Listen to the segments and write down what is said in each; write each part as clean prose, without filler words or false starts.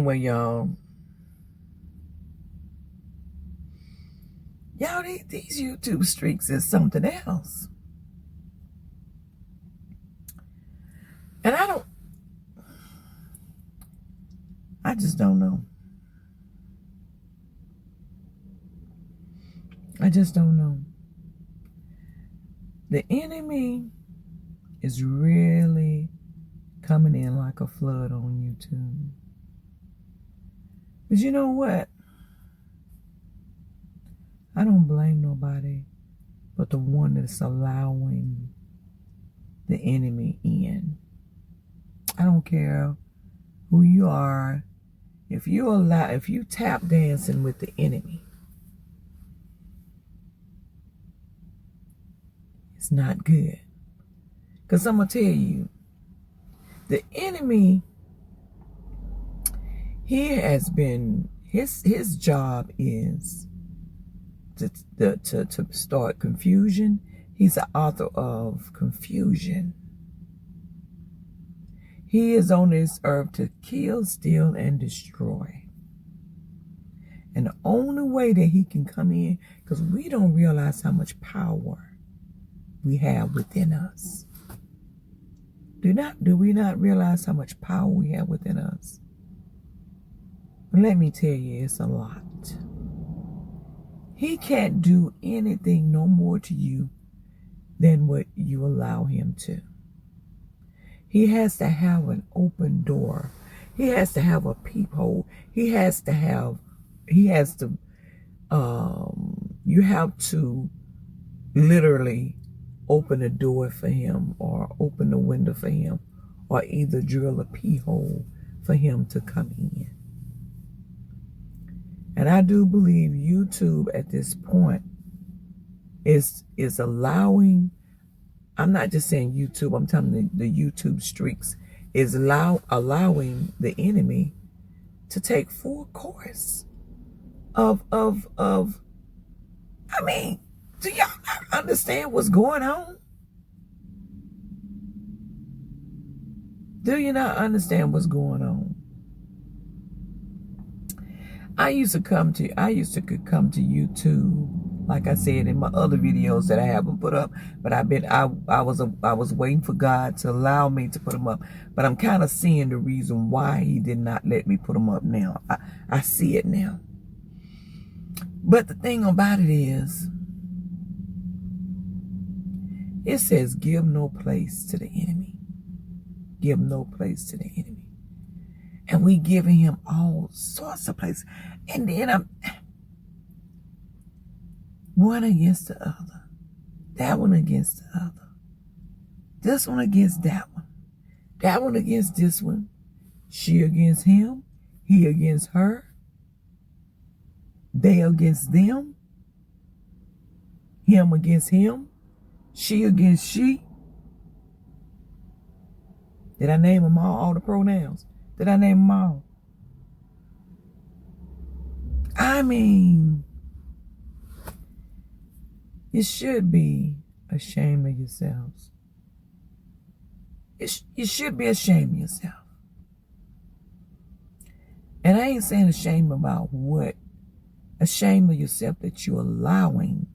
Well, y'all, these YouTube streaks is something else. And I just don't know. I just don't know. The enemy is really coming in like a flood on YouTube. But you know what? I don't blame nobody but the one that's allowing the enemy in. I don't care who you are. If you tap dancing with the enemy, it's not good. Because I'm going to tell you, the enemy, he has been, his job is to start confusion. He's the author of confusion. He is on this earth to kill, steal, and destroy. And the only way that he can come in, because we don't realize how much power we have within us. Do we not realize how much power we have within us? Let me tell you, it's a lot. He can't do anything no more to you than what you allow him to. He has to have an open door. He has to have a peephole. You have to literally open a door for him, or open a window for him, or either drill a peephole for him to come in. And I do believe YouTube at this point is allowing, I'm not just saying YouTube, I'm telling the YouTube streaks, is allowing the enemy to take full course of I mean, do y'all not understand what's going on? Do you not understand what's going on? I used to come to YouTube, like I said in my other videos that I haven't put up, but I was waiting for God to allow me to put them up. But I'm kind of seeing the reason why he did not let me put them up now. I see it now. But the thing about it is, it says give no place to the enemy. Give no place to the enemy. And we giving him all sorts of places. And then I'm one against the other. That one against the other. This one against that one. That one against this one. She against him. He against her. They against them. Him against him. She against she. Did I name them all the pronouns? Did I name them all? I mean, you should be ashamed of yourselves. You should be ashamed of yourself. And I ain't saying ashamed about what. Ashamed of yourself that you're allowing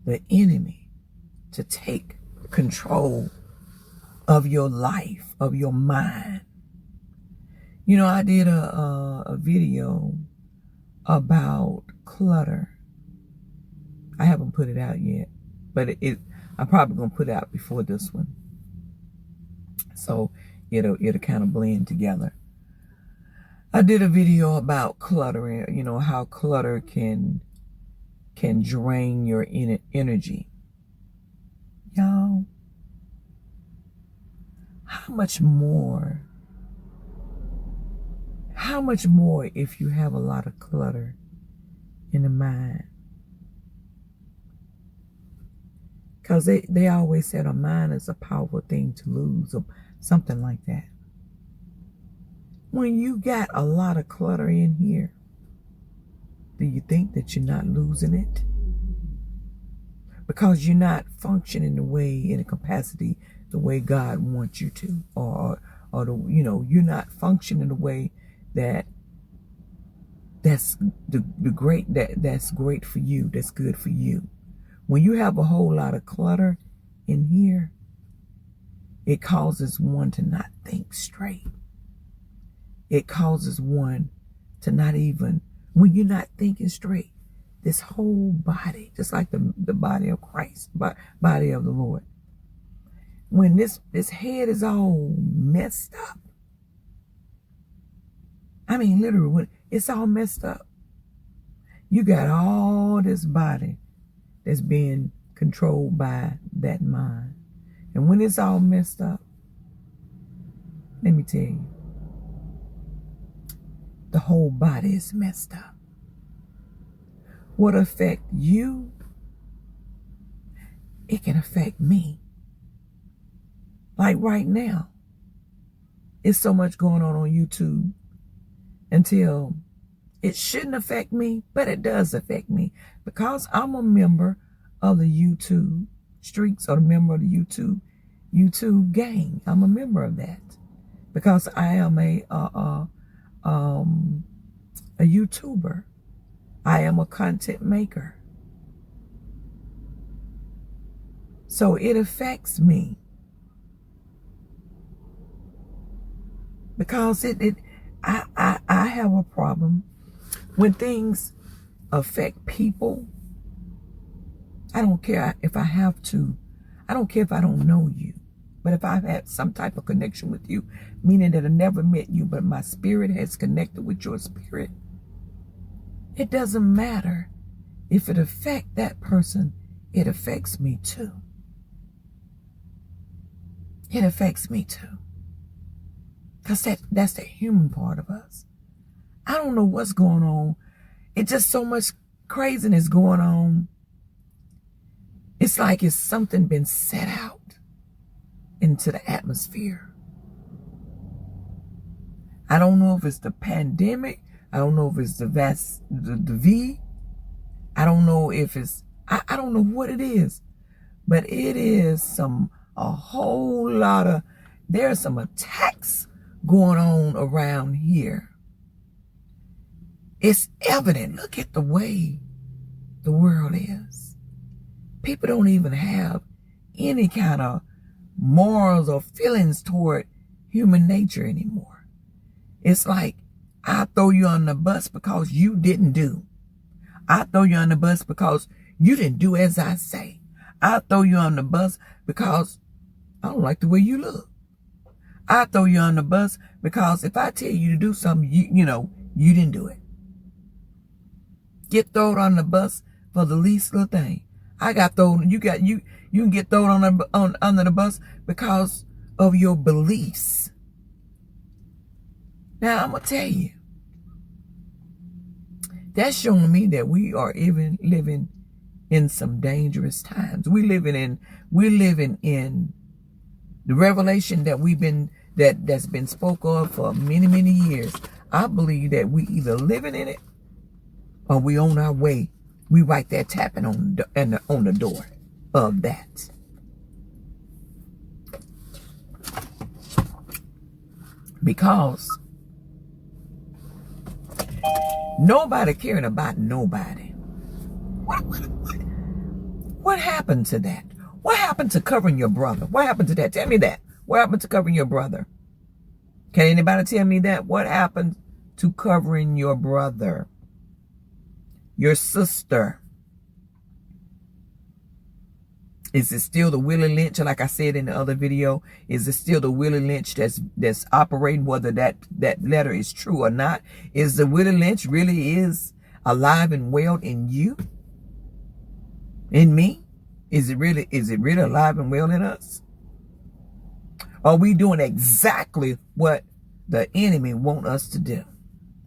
the enemy to take control of your life, of your mind. You know, I did a video about clutter. I haven't put it out yet, but I'm probably gonna put it out before this one, so it'll kind of blend together. I did a video about cluttering. You know how clutter can drain your energy, y'all. How much more if you have a lot of clutter in the mind? Because they always said a mind is a powerful thing to lose, or something like that. When you got a lot of clutter in here, do you think that you're not losing it? Because you're not functioning in a capacity the way God wants you to, or you're not functioning the way that that's that's great for you, that's good for you. When you have a whole lot of clutter in here, it causes one to not think straight. It causes one to not even, when you're not thinking straight, this whole body, just like the body of Christ, body of the Lord, when this head is all messed up, I mean, literally, when it's all messed up, you got all this body that's being controlled by that mind. And when it's all messed up, let me tell you, the whole body is messed up. What affect you, it can affect me. Like right now, it's so much going on YouTube until it shouldn't affect me, but it does affect me because I'm a member of the YouTube streaks or a member of the YouTube gang. I'm a member of that because I am a YouTuber. I am a content maker. So it affects me because I have a problem when things affect people. I don't care if I have to. I don't care if I don't know you. But if I've had some type of connection with you, meaning that I never met you, but my spirit has connected with your spirit, it doesn't matter if it affects that person, it affects me too. It affects me too. Because that's the human part of us. I don't know what's going on. It's just so much craziness going on. It's like it's something been set out into the atmosphere. I don't know if it's the pandemic. I don't know if it's the V. I don't know if it's, I don't know what it is. But it is a whole lot of, there's some attacks going on around here. It's evident. Look at the way the world is. People don't even have any kind of morals or feelings toward human nature anymore. It's like, I throw you on the bus because you didn't do. I throw you on the bus because you didn't do as I say. I throw you on the bus because I don't like the way you look. I throw you on the bus because if I tell you to do something, you didn't do it. Get thrown on the bus for the least little thing. I got thrown. You can get thrown under the bus because of your beliefs. Now I'm gonna tell you, that's showing me that we are even living in some dangerous times. We're living in the revelation that that's been spoke of for many, many years. I believe that we either living in it or we on our way. We right there tapping on the door of that. Because nobody caring about nobody. What happened to that? What happened to covering your brother? What happened to that? Tell me that. What happened to covering your brother? Can anybody tell me that? What happened to covering your brother? Your sister? Is it still the Willie Lynch, like I said in the other video? Is it still the Willie Lynch that's operating, whether that letter is true or not? Is the Willie Lynch really is alive and well in you? In me? Is it really alive and well in us? Are we doing exactly what the enemy want us to do?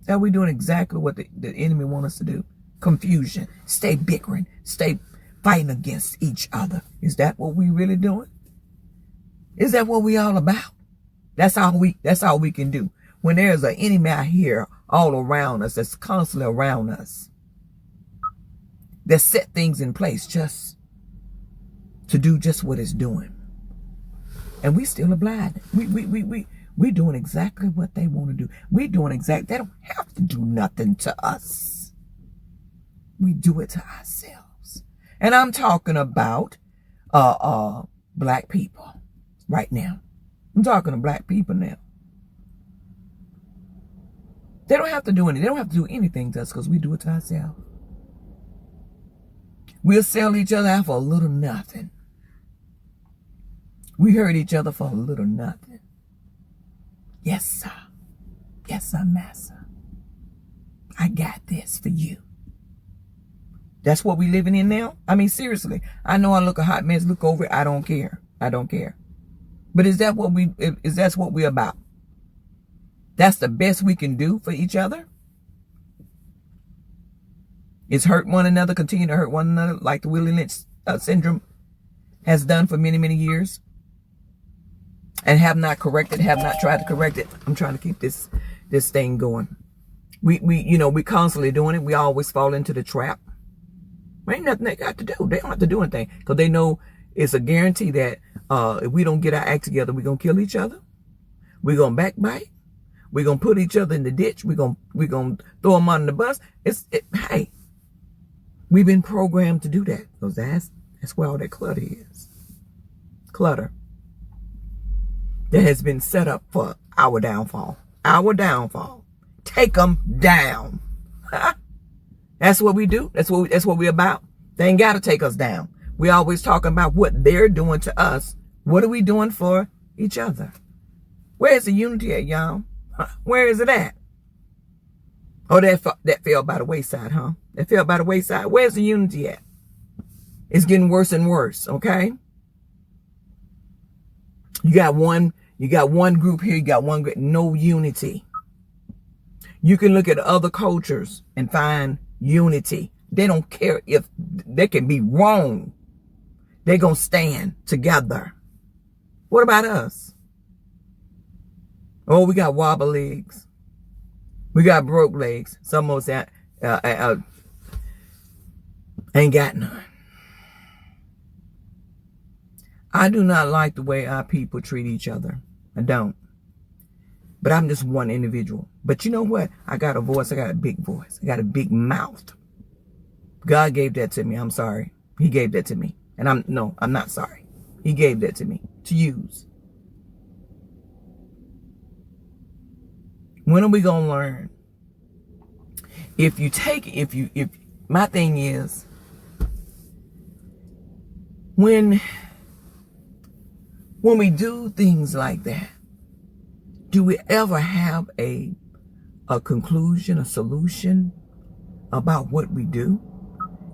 Are we doing exactly what the enemy want us to do? Confusion, stay bickering, stay fighting against each other. Is that what we really doing? Is that what we all about? That's all we can do. When there's an enemy out here all around us, that's constantly around us, that set things in place just to do just what it's doing. And we still are blind. We're doing exactly what they want to do. They don't have to do nothing to us. We do it to ourselves. And I'm talking about black people right now. I'm talking to black people now. They don't have to do anything. They don't have to do anything to us because we do it to ourselves. We'll sell each other out for a little nothing. We hurt each other for a little nothing. Yes, sir. Yes, sir, massa. I got this for you. That's what we living in now? I mean, seriously. I know I look a hot mess. Look over it. I don't care. I don't care. But is that what we're about? That's the best we can do for each other? Is hurt one another, continue to hurt one another like the Willie Lynch syndrome has done for many, many years? And have not tried to correct it. I'm trying to keep this thing going. We constantly doing it. We always fall into the trap. There ain't nothing they got to do. They don't have to do anything because they know it's a guarantee that if we don't get our act together, we're gonna kill each other. We're gonna backbite. We're gonna put each other in the ditch. We're gonna throw them under the bus. Hey, we've been programmed to do that because that's where all that clutter is. Clutter that has been set up for our downfall. Our downfall. Take them down. That's what we do. That's what we're about. They ain't got to take us down. We always talking about what they're doing to us. What are we doing for each other? Where's the unity at, y'all? Where is it at? Oh, that fell by the wayside, huh? That fell by the wayside. Where's the unity at? It's getting worse and worse, okay? You got one group here, you got one group, no unity. You can look at other cultures and find unity. They don't care if they can be wrong. They're going to stand together. What about us? Oh, we got wobble legs. We got broke legs. Some of us ain't got none. I do not like the way our people treat each other. I don't. But I'm just one individual. But you know what? I got a voice. I got a big voice. I got a big mouth. God gave that to me. I'm sorry. He gave that to me. And I'm not sorry. He gave that to me to use. When are we going to learn? My thing is, when we do things like that, do we ever have a conclusion, a solution about what we do?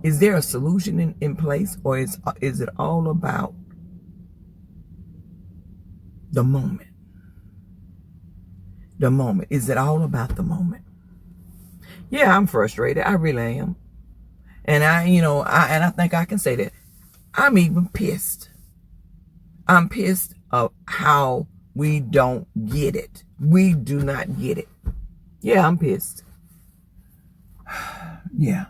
Is there a solution in place, or is it all about the moment? The moment. Is it all about the moment? Yeah, I'm frustrated. I really am. And I think I can say that. I'm even pissed. I'm pissed of how we don't get it. We do not get it. Yeah, I'm pissed. Yeah.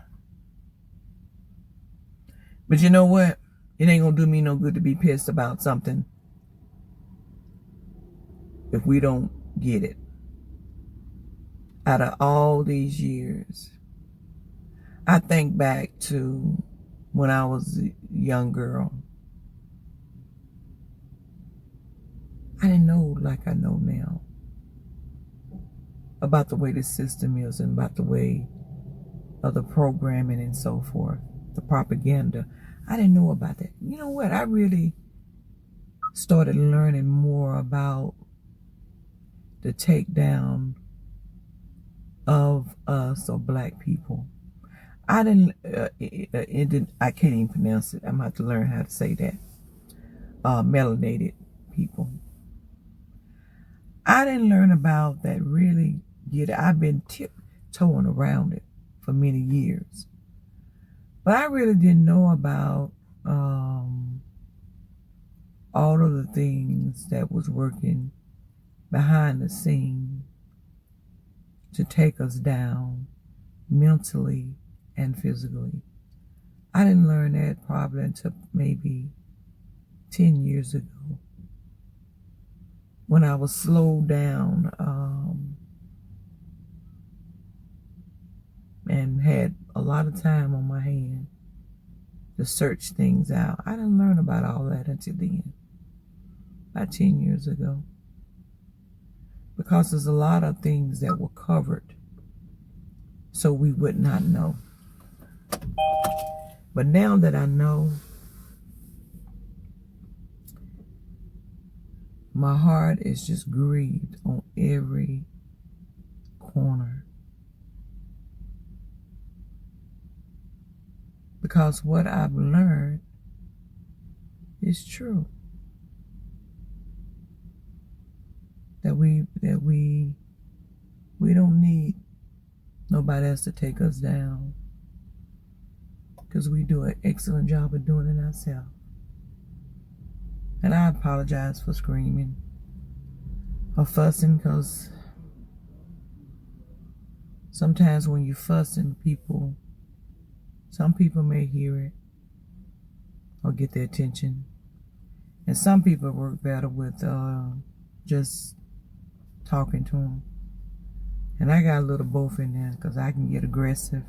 But you know what? It ain't gonna do me no good to be pissed about something if we don't get it. Out of all these years, I think back to when I was a young girl. I didn't know like I know now about the way the system is and about the way of the programming and so forth, the propaganda. I didn't know about that. You know what? I really started learning more about the takedown of us or black people. I can't even pronounce it. I'm going to have to learn how to say that. Melanated people. I didn't learn about that really yet. I've been tiptoeing around it for many years. But I really didn't know about all of the things that was working behind the scene to take us down mentally and physically. I didn't learn that probably until maybe 10 years ago. when I was slowed down and had a lot of time on my hand to search things out. I didn't learn about all that until then, about 10 years ago. Because there's a lot of things that were covered so we would not know. But now that I know, my heart is just grieved on every corner. Because what I've learned is true. That we don't need nobody else to take us down, because we do an excellent job of doing it ourselves. And I apologize for screaming or fussing, because sometimes when you fussing, some people may hear it or get their attention, and some people work better with just talking to them. And I got a little both in there, because I can get aggressive,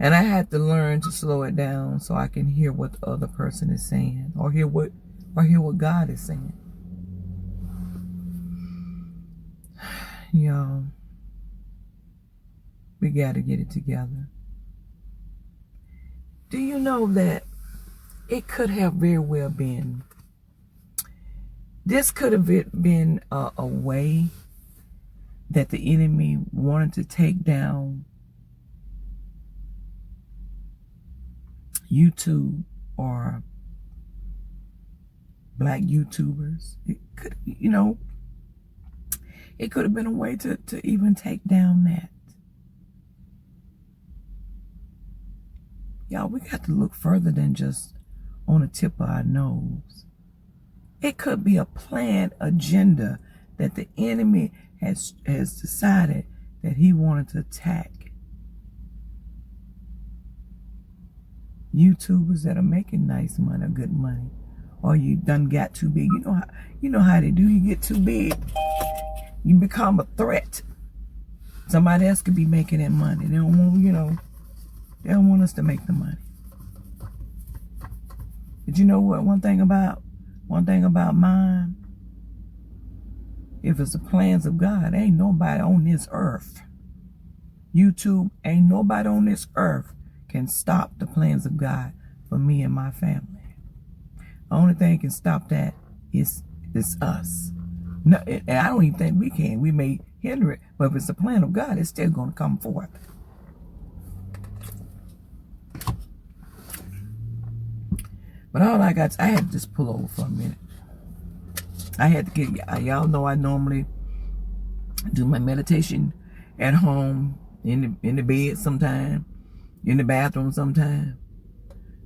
and I had to learn to slow it down so I can hear what the other person is saying, or hear what God is saying. Y'all, we got to get it together. Do you know that it could have very well been, this could have been a way that the enemy wanted to take down YouTube or black YouTubers? It could, it could have been a way to even take down that. Y'all, we got to look further than just on the tip of our nose. It could be a planned agenda that the enemy has decided that he wanted to attack YouTubers that are making nice money or good money. Or you done got too big. You know how they do. You get too big, you become a threat. Somebody else could be making that money. They don't want, they don't want us to make the money. But you know what? One thing about mine, if it's the plans of God, ain't nobody on this earth, YouTube, ain't nobody on this earth can stop the plans of God for me and my family. The only thing can stop that is us. No, and I don't even think we can. We may hinder it, but if it's the plan of God, it's still going to come forth. But all I had to just pull over for a minute. I had to get, y'all know I normally do my meditation at home, in the bed sometime, in the bathroom sometime,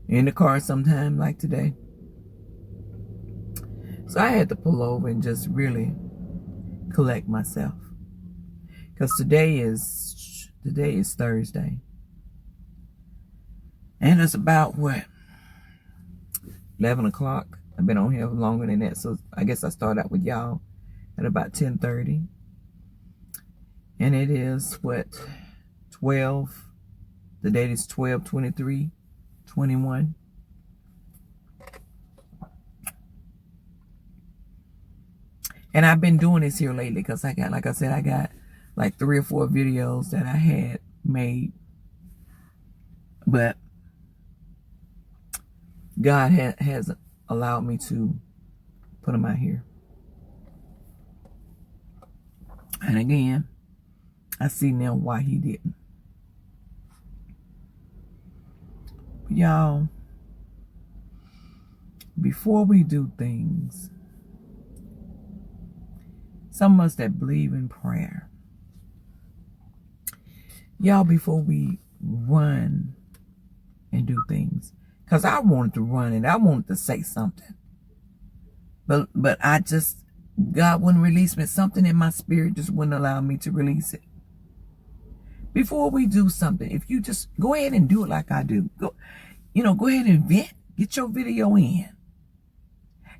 in the car sometime, like today. So I had to pull over and just really collect myself. Because today is Thursday. And it's about what? 11 o'clock. I've been on here longer than that, so I guess I started out with y'all at about 10:30. And it is what? 12. The date is 12/23/21. And I've been doing this here lately because I got like 3 or 4 videos that I had made. But God has allowed me to put them out here. And again, I see now why he didn't. But y'all, before we do things, some of us that believe in prayer, y'all, before we run and do things, because I wanted to run and I wanted to say something, but God wouldn't release me. Something in my spirit just wouldn't allow me to release it. Before we do something, if you just go ahead and do it like I do, go ahead and get your video in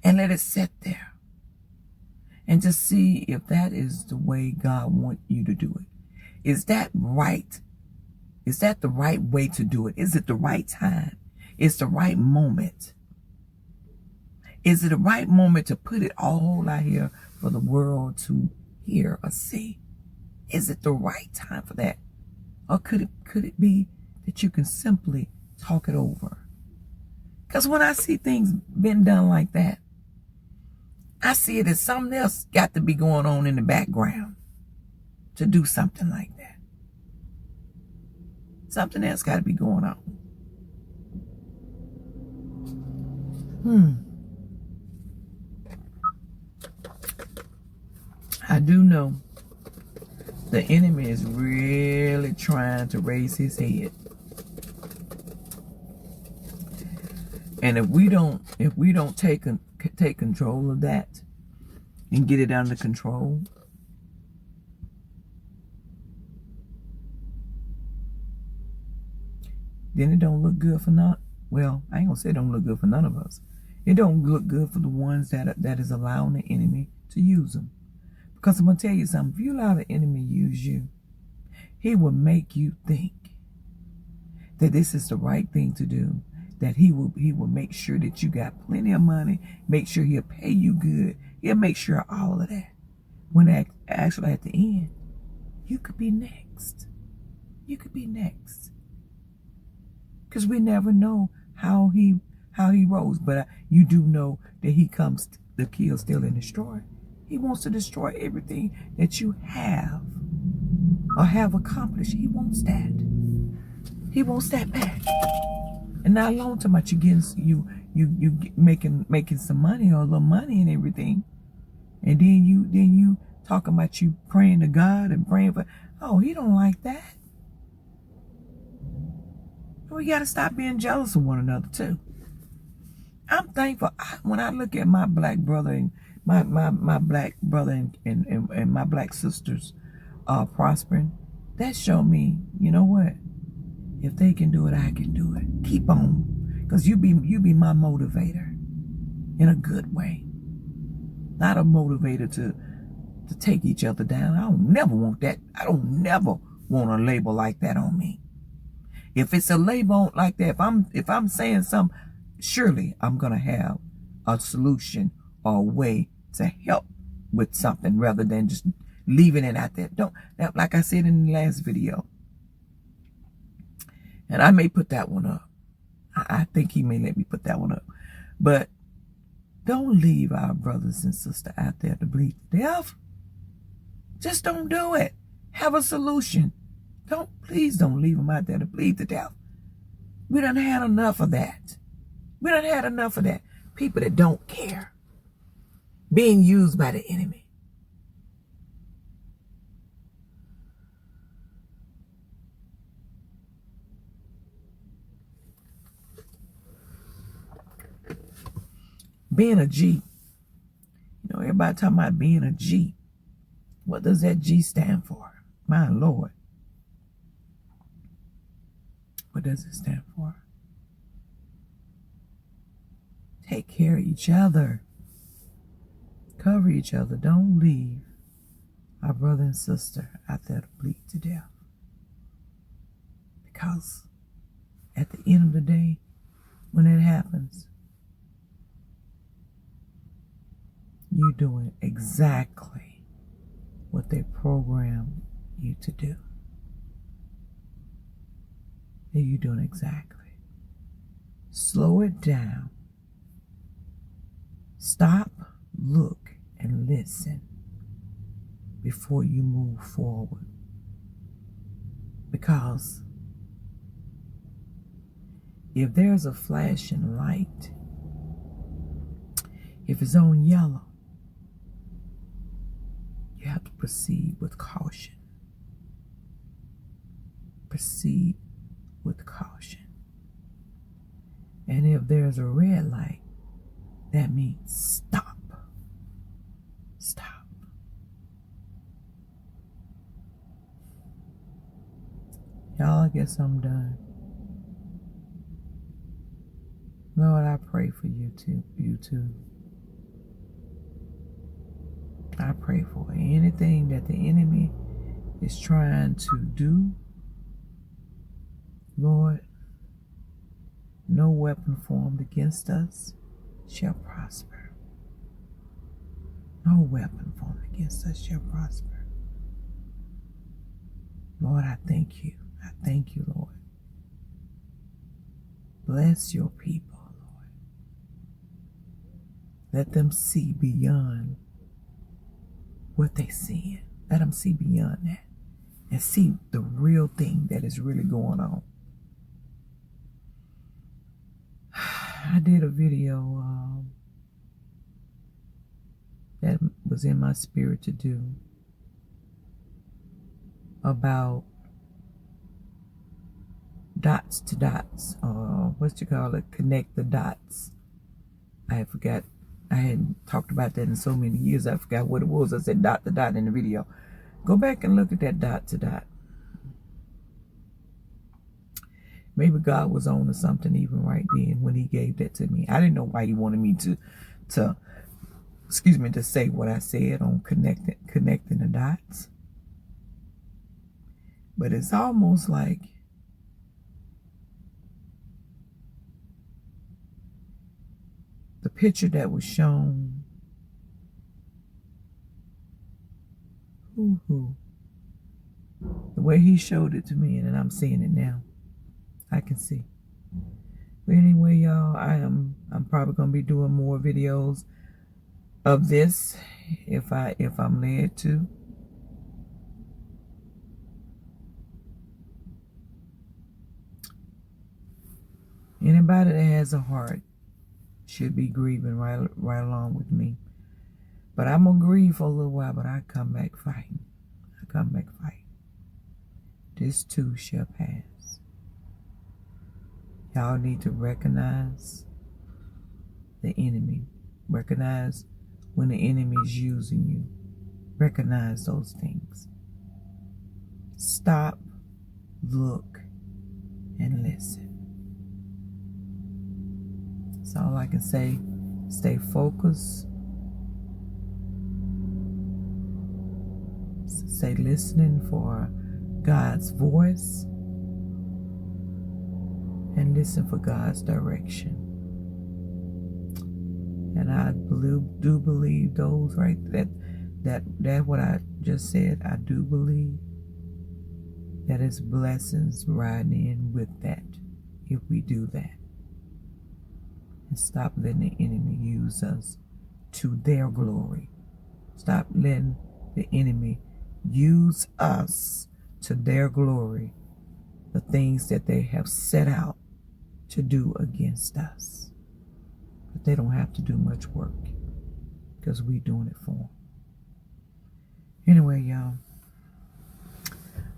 and let it sit there. and just see if that is the way God wants you to do it. Is that right? Is that the right way to do it? Is it the right time? Is the right moment? Is it the right moment to put it all out here for the world to hear or see? Is it the right time for that? Or could it be that you can simply talk it over? Because when I see things been done like that, I see it as something else got to be going on in the background to do something like that. Something else got to be going on. I do know the enemy is really trying to raise his head. And if we don't take control of that and get it under control, then it don't look good for none. Well, I ain't gonna say it don't look good for none of us. It don't look good for the ones that is allowing the enemy to use them. Because I'm gonna tell you something. If you allow the enemy to use you, he will make you think that this is the right thing to do. That he will make sure that you got plenty of money. Make sure he'll pay you good. He'll make sure all of that. When actually at the end, you could be next. You could be next. Because we never know how he rolls. But you do know that he comes to kill, steal, and destroy. He wants to destroy everything that you have or have accomplished. He wants that. He wants that back. And not long to much you making some money or a little money and everything. And then you talking about you praying to God and praying for, oh, he don't like that. We got to stop being jealous of one another too. I'm thankful when I look at my black brother and my black brother and my black sisters prospering. That showed me, you know what? If they can do it, I can do it. Keep on, because you be my motivator in a good way, not a motivator to take each other down. I don't never want that. I don't never want a label like that on me. If it's a label like that, if I'm saying something, surely I'm gonna have a solution or a way to help with something rather than just leaving it out there. Like I said in the last video, and I may put that one up. I think he may let me put that one up. But don't leave our brothers and sisters out there to bleed to death. Just don't do it. Have a solution. Please don't leave them out there to bleed to death. We done had enough of that. We done had enough of that. People that don't care. Being used by the enemy. Being a G. You know, everybody talking about being a G. What does that G stand for? My Lord. What does it stand for? Take care of each other. Cover each other. Don't leave our brother and sister out there to bleed to death. Because at the end of the day, when it happens, you're doing exactly what they programmed you to do. And you're doing exactly. Slow it down. Stop, look, and listen before you move forward. Because if there's a flashing light, if it's on yellow, you have to proceed with caution. Proceed with caution. And if there's a red light, that means stop. Stop. Y'all, I guess I'm done. Lord, I pray for you too. I pray for anything that the enemy is trying to do. Lord, no weapon formed against us shall prosper. No weapon formed against us shall prosper. Lord, I thank you. I thank you, Lord. Bless your people, Lord. Let them see beyond what they see. Let them see beyond that and see the real thing that is really going on. I did a video that was in my spirit to do about dots to dots, or connect the dots. I forgot. I hadn't talked about that in so many years. I forgot what it was. I said dot to dot in the video. Go back and look at that dot to dot. Maybe God was on to something even right then when he gave that to me. I didn't know why he wanted me to say what I said on connecting the dots. But it's almost like the picture that was shown. The way he showed it to me, and I'm seeing it now. I can see. But anyway, y'all, I'm probably gonna be doing more videos of this if I'm led to. Anybody that has a heart should be grieving right along with me. But I'm gonna grieve for a little while, but I come back fighting. This too shall pass. Y'all need to recognize the enemy. Recognize when the enemy is using you. Recognize those things. Stop, look, and listen. That's all I can say. Stay focused. Stay listening for God's voice. And listen for God's direction. And I do believe those that what I just said, I do believe that it's blessings riding in with that if we do that. And stop letting the enemy use us to their glory. Stop letting the enemy use us to their glory, the things that they have set out to do against us. But they don't have to do much work because we're doing it for them. Anyway, y'all,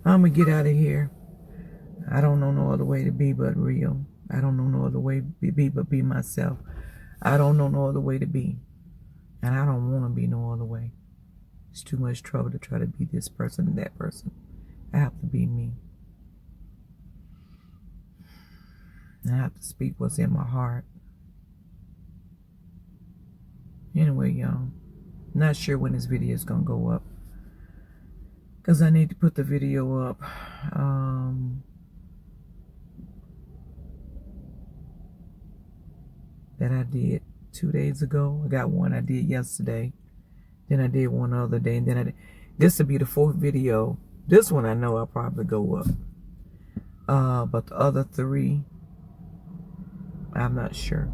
I'm going to get out of here. I don't know no other way to be but real. I don't know no other way to be but be myself. I don't know no other way to be. And I don't want to be no other way. It's too much trouble to try to be this person and that person. I have to be me. I have to speak what's in my heart. Anyway, y'all, not sure when this video is going to go up, because I need to put the video up that I did 2 days ago. I got one I did yesterday. Then I did one other day. And then this will be the 4th video. This one I know I'll probably go up. But the other 3, I'm not sure.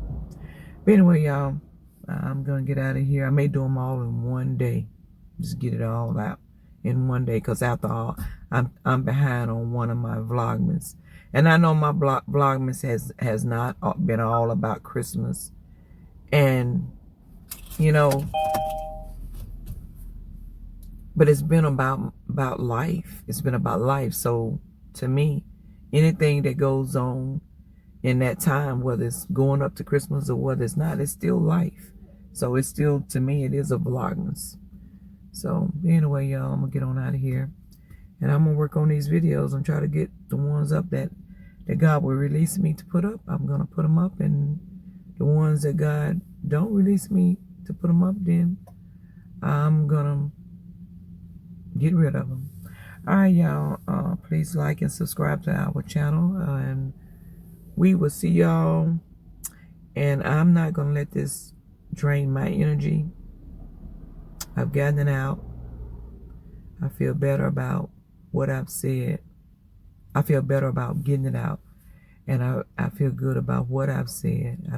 But anyway, y'all, I'm going to get out of here. I may do them all in one day. Just get it all out in one day. Because after all, I'm behind on one of my vlogmas. And I know my vlogmas has not been all about Christmas. And, you know, but it's been about life. It's been about life. So to me, anything that goes on in that time, whether it's going up to Christmas or whether it's not, it's still life. So it's still, to me, it is a vlogmas. So anyway, y'all, I'm going to get on out of here. And I'm going to work on these videos and try to get the ones up that God will release me to put up. I'm going to put them up. And the ones that God don't release me to put them up, then I'm gonna get rid of them. All right, y'all. Please like and subscribe to our channel, and we will see y'all. And I'm not gonna let this drain my energy. I've gotten it out. I feel better about what I've said. I feel better about getting it out, and I feel good about what I've said. I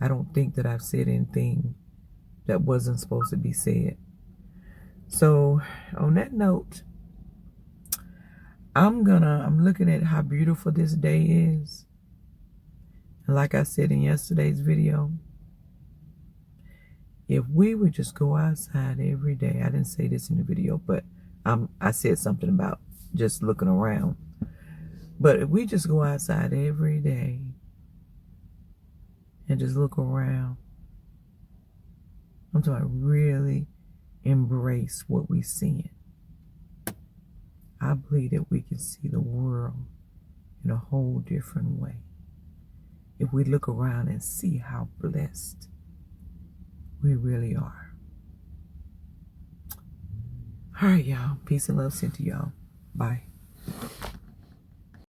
don't think that I've said anything that wasn't supposed to be said. So on that note, I'm looking at how beautiful this day is. And like I said in yesterday's video, if we would just go outside every day, I didn't say this in the video, but I said something about just looking around. But if we just go outside every day and just look around, I'm talking about really embrace what we see. I believe that we can see the world in a whole different way if we look around and see how blessed we really are. All right, y'all. Peace and love sent to y'all. Bye.